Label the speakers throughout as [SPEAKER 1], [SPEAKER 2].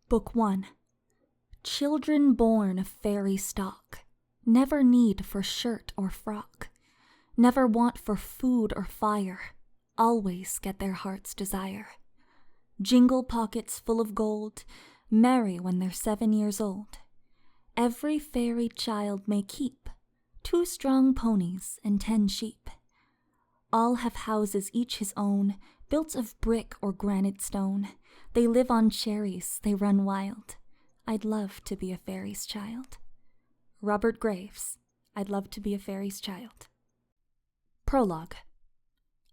[SPEAKER 1] Book 1. Children born of fairy stock never need for shirt or frock, never want for food or fire, always get their heart's desire. Jingle pockets full of gold, merry when they're 7 years old. Every fairy child may keep 2 strong ponies and 10 sheep. All have houses each his own, built of brick or granite stone. They live on cherries, they run wild. I'd love to be a fairy's child. Robert Graves, I'd love to be a fairy's child. Prologue.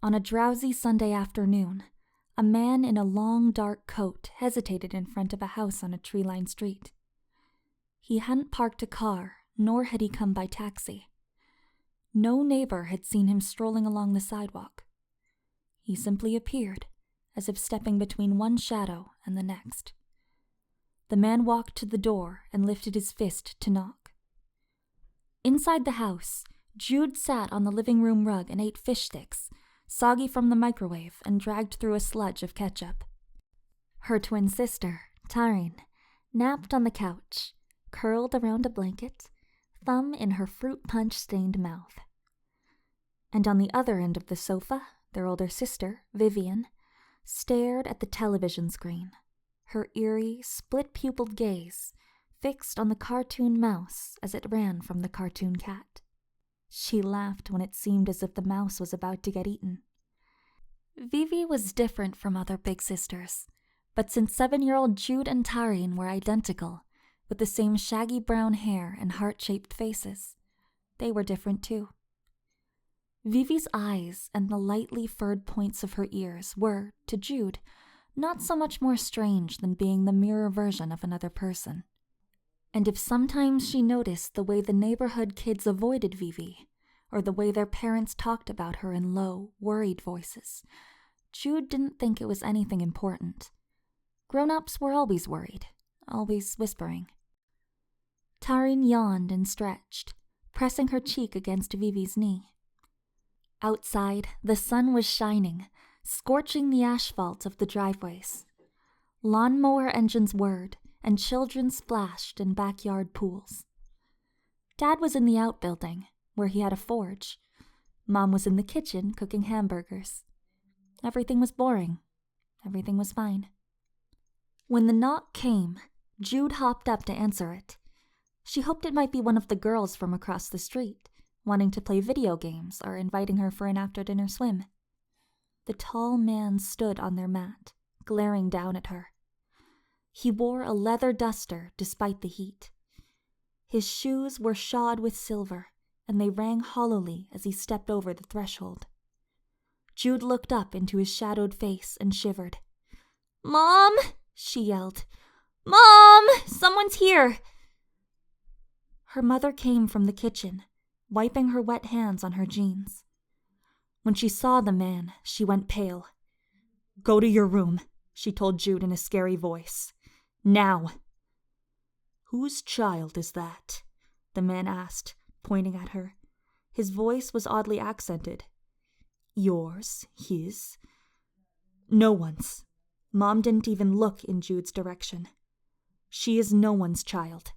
[SPEAKER 1] On a drowsy Sunday afternoon, a man in a long dark coat hesitated in front of a house on a tree-lined street. He hadn't parked a car, nor had he come by taxi. No neighbor had seen him strolling along the sidewalk. He simply appeared, as if stepping between one shadow and the next. The man walked to the door and lifted his fist to knock. Inside the house, Jude sat on the living room rug and ate fish sticks, soggy from the microwave and dragged through a sludge of ketchup. Her twin sister, Taryn, napped on the couch, curled around a blanket, thumb in her fruit punch-stained mouth. And on the other end of the sofa, their older sister, Vivian, stared at the television screen, her eerie, split-pupiled gaze fixed on the cartoon mouse as it ran from the cartoon cat. She laughed when it seemed as if the mouse was about to get eaten. Vivi was different from other big sisters, but since 7-year-old Jude and Taryn were identical, with the same shaggy brown hair and heart-shaped faces, they were different too. Vivi's eyes and the lightly furred points of her ears were, to Jude, not so much more strange than being the mirror version of another person. And if sometimes she noticed the way the neighborhood kids avoided Vivi, or the way their parents talked about her in low, worried voices, Jude didn't think it was anything important. Grown-ups were always worried, always whispering. Taryn yawned and stretched, pressing her cheek against Vivi's knee. Outside, the sun was shining, scorching the asphalt of the driveways. Lawnmower engines whirred, and children splashed in backyard pools. Dad was in the outbuilding, where he had a forge. Mom was in the kitchen cooking hamburgers. Everything was boring. Everything was fine. When the knock came, Jude hopped up to answer it. She hoped it might be one of the girls from across the street, wanting to play video games or inviting her for an after-dinner swim. The tall man stood on their mat, glaring down at her. He wore a leather duster despite the heat. His shoes were shod with silver, and they rang hollowly as he stepped over the threshold. Jude looked up into his shadowed face and shivered. "Mom!" she yelled. "Mom! Someone's here!" Her mother came from the kitchen, wiping her wet hands on her jeans. When she saw the man, she went pale. "Go to your room," she told Jude in a scary voice. "Now!" "Whose child is that?" the man asked, pointing at her. His voice was oddly accented. "Yours? His?" "No one's." Mom didn't even look in Jude's direction. "She is no one's child."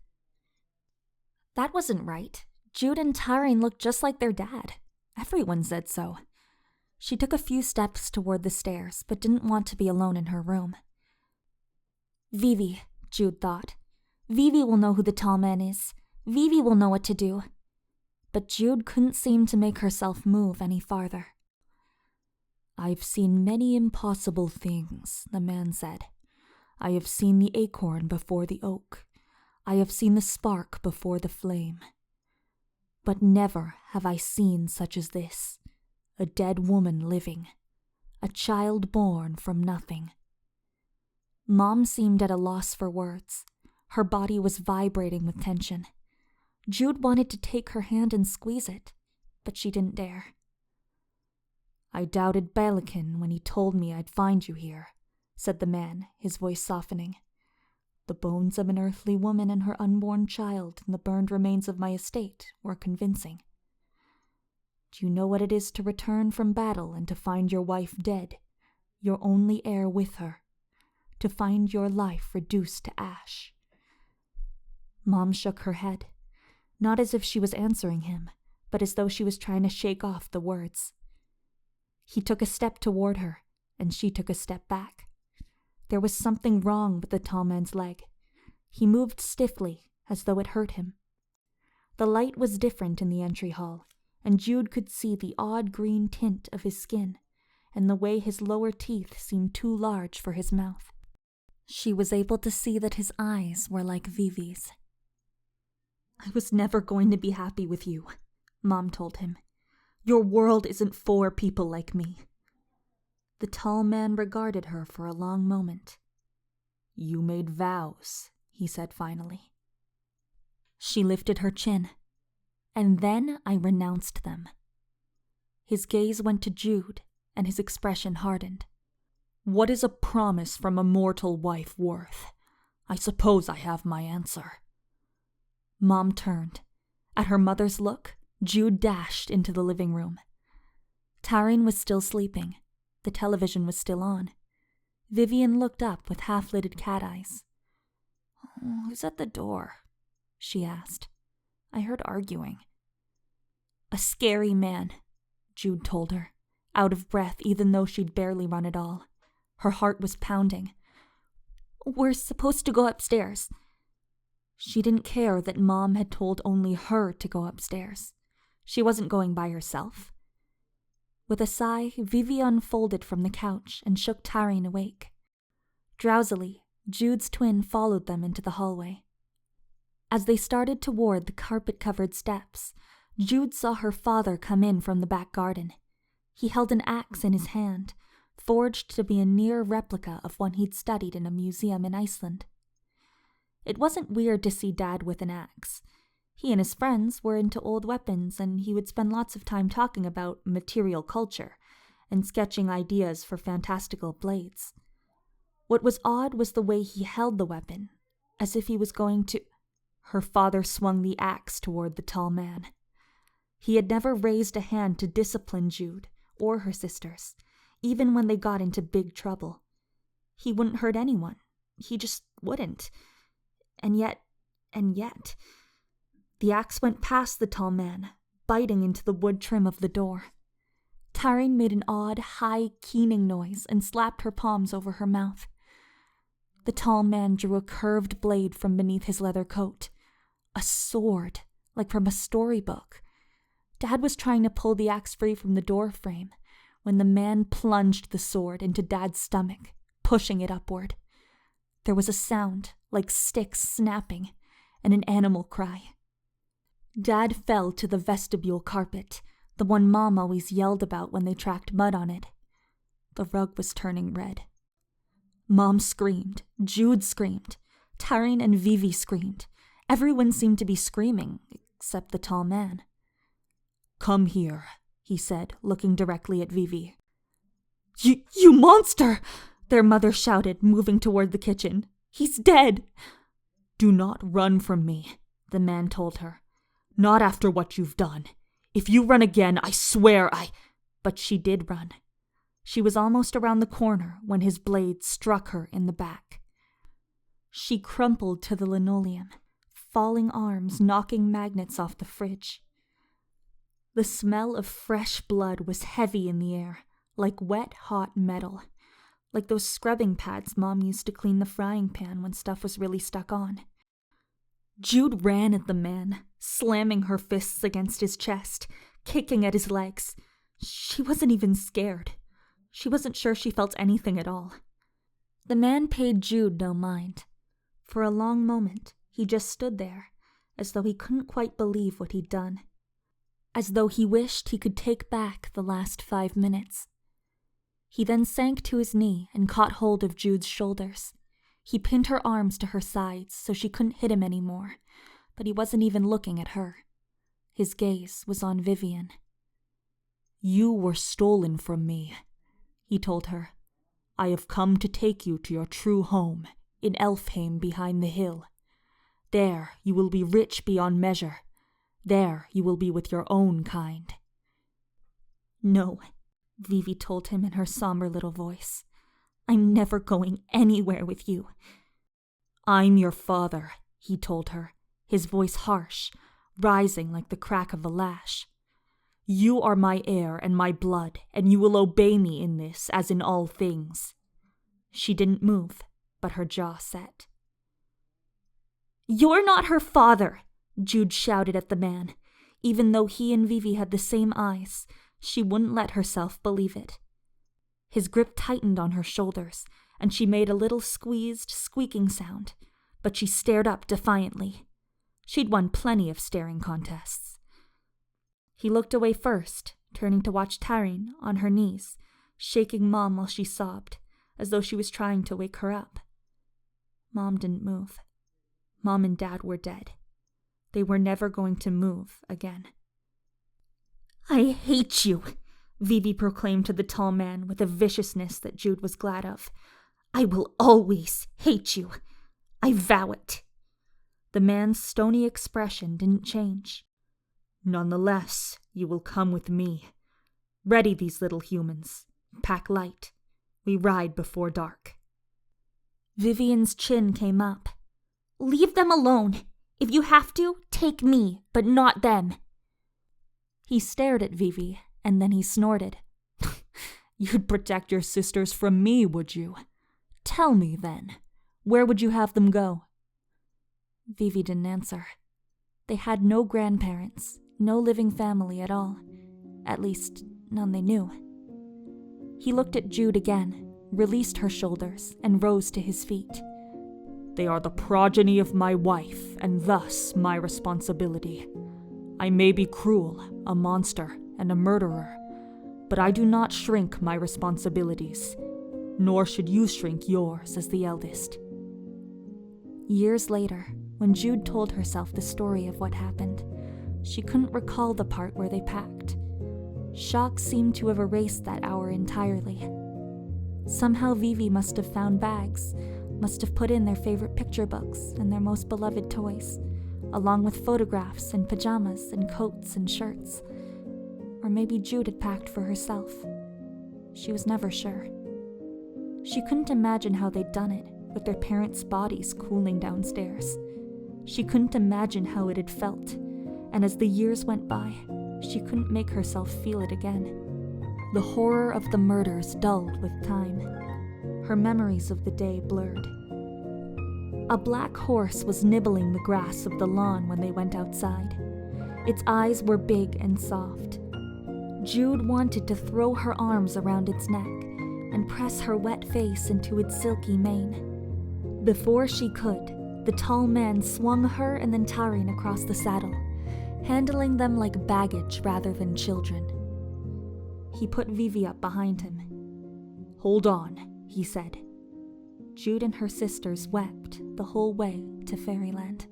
[SPEAKER 1] That wasn't right. Jude and Taryn looked just like their dad. Everyone said so. She took a few steps toward the stairs, but didn't want to be alone in her room. Vivi, Jude thought. Vivi will know who the tall man is. Vivi will know what to do. But Jude couldn't seem to make herself move any farther. "I've seen many impossible things," the man said. "I have seen the acorn before the oak. I have seen the spark before the flame. But never have I seen such as this. A dead woman living. A child born from nothing." Mom seemed at a loss for words. Her body was vibrating with tension. Jude wanted to take her hand and squeeze it, but she didn't dare. "I doubted Balakin when he told me I'd find you here," said the man, his voice softening. "The bones of an earthly woman and her unborn child and the burned remains of my estate were convincing. Do you know what it is to return from battle and to find your wife dead, your only heir with her? to find your life reduced to ash." Mom shook her head, not as if she was answering him, but as though she was trying to shake off the words. He took a step toward her, and she took a step back. There was something wrong with the tall man's leg. He moved stiffly, as though it hurt him. The light was different in the entry hall, and Jude could see the odd green tint of his skin, and the way his lower teeth seemed too large for his mouth. She was able to see that his eyes were like Vivi's. "I was never going to be happy with you," Mom told him. "Your world isn't for people like me." The tall man regarded her for a long moment. "You made vows," he said finally. She lifted her chin. "And then I renounced them." His gaze went to Jude, and his expression hardened. "What is a promise from a mortal wife worth? I suppose I have my answer." Mom turned. At her mother's look, Jude dashed into the living room. Taryn was still sleeping. The television was still on. Vivian looked up with half-lidded cat eyes. "Who's at the door?" she asked. "I heard arguing." "A scary man," Jude told her, out of breath even though she'd barely run at all. Her heart was pounding. "We're supposed to go upstairs." She didn't care that Mom had told only her to go upstairs. She wasn't going by herself. With a sigh, Vivi unfolded from the couch and shook Taryn awake. Drowsily, Jude's twin followed them into the hallway. As they started toward the carpet-covered steps, Jude saw her father come in from the back garden. He held an axe in his hand, forged to be a near replica of one he'd studied in a museum in Iceland. It wasn't weird to see Dad with an axe. He and his friends were into old weapons, and he would spend lots of time talking about material culture and sketching ideas for fantastical blades. What was odd was the way he held the weapon, as if he was going to... Her father swung the axe toward the tall man. He had never raised a hand to discipline Jude or her sisters, even when they got into big trouble. He wouldn't hurt anyone. He just wouldn't. And yet... The axe went past the tall man, biting into the wood trim of the door. Taryn made an odd, high, keening noise and slapped her palms over her mouth. The tall man drew a curved blade from beneath his leather coat. A sword, like from a storybook. Dad was trying to pull the axe free from the door frame when the man plunged the sword into Dad's stomach, pushing it upward. There was a sound, like sticks snapping, and an animal cry. Dad fell to the vestibule carpet, the one Mom always yelled about when they tracked mud on it. The rug was turning red. Mom screamed, Jude screamed, Taryn and Vivi screamed. Everyone seemed to be screaming, except the tall man. "Come here," he said, looking directly at Vivi. You monster!" their mother shouted, moving toward the kitchen. "He's dead!" "Do not run from me," the man told her. "Not after what you've done. If you run again, I swear I—" But she did run. She was almost around the corner when his blade struck her in the back. She crumpled to the linoleum, falling arms knocking magnets off the fridge. The smell of fresh blood was heavy in the air, like wet, hot metal, like those scrubbing pads Mom used to clean the frying pan when stuff was really stuck on. Jude ran at the man, slamming her fists against his chest, kicking at his legs. She wasn't even scared. She wasn't sure she felt anything at all. The man paid Jude no mind. For a long moment, he just stood there, as though he couldn't quite believe what he'd done. As though he wished he could take back the last 5 minutes. He then sank to his knee and caught hold of Jude's shoulders. He pinned her arms to her sides so she couldn't hit him anymore, but he wasn't even looking at her. His gaze was on Vivian. "You were stolen from me," he told her. "I have come to take you to your true home, in Elfhame behind the hill. There you will be rich beyond measure. There you will be with your own kind." "No," Vivi told him in her somber little voice. I'm never going anywhere with you."
[SPEAKER 2] "I'm your father," he told her, his voice harsh, rising like the crack of a lash. "You are my heir and my blood, and you will obey me in this as in all things." She didn't move, but her jaw set.
[SPEAKER 1] "You're not her father," Jude shouted at the man. Even though he and Vivi had the same eyes, she wouldn't let herself believe it. His grip tightened on her shoulders, and she made a little squeezed, squeaking sound, but she stared up defiantly. She'd won plenty of staring contests. He looked away first, turning to watch Taryn on her knees, shaking Mom while she sobbed, as though she was trying to wake her up. Mom didn't move. Mom and Dad were dead. They were never going to move again. "I hate you," Vivi proclaimed to the tall man with a viciousness that Jude was glad of. "I will always hate you. I vow it." The man's stony expression didn't change. "Nonetheless, you will come with me. Ready, these little humans. Pack light. We ride before dark." Vivian's chin came up. "Leave them alone. If you have to, take me, but not them." He stared at Vivi, and then he snorted.
[SPEAKER 2] "You'd protect your sisters from me, would you? Tell me, then, where would you have them go?"
[SPEAKER 1] Vivi didn't answer. They had no grandparents, no living family at all. At least, none they knew. He looked at Jude again, released her shoulders, and rose to his feet.
[SPEAKER 2] "They are the progeny of my wife, and thus my responsibility. I may be cruel, a monster, and a murderer, but I do not shrink my responsibilities, nor should you shrink yours as the eldest."
[SPEAKER 1] Years later, when Jude told herself the story of what happened, she couldn't recall the part where they packed. Shock seemed to have erased that hour entirely. Somehow Vivi must have found bags, must have put in their favorite picture books and their most beloved toys, along with photographs and pajamas and coats and shirts. Or maybe Jude had packed for herself. She was never sure. She couldn't imagine how they'd done it, with their parents' bodies cooling downstairs. She couldn't imagine how it had felt, and as the years went by, she couldn't make herself feel it again. The horror of the murders dulled with time. Her memories of the day blurred. A black horse was nibbling the grass of the lawn when they went outside. Its eyes were big and soft. Jude wanted to throw her arms around its neck and press her wet face into its silky mane. Before she could, the tall man swung her and then Taryn across the saddle, handling them like baggage rather than children. He put Vivi up behind him.
[SPEAKER 2] "Hold on," he said.
[SPEAKER 1] Jude and her sisters wept the whole way to Fairyland.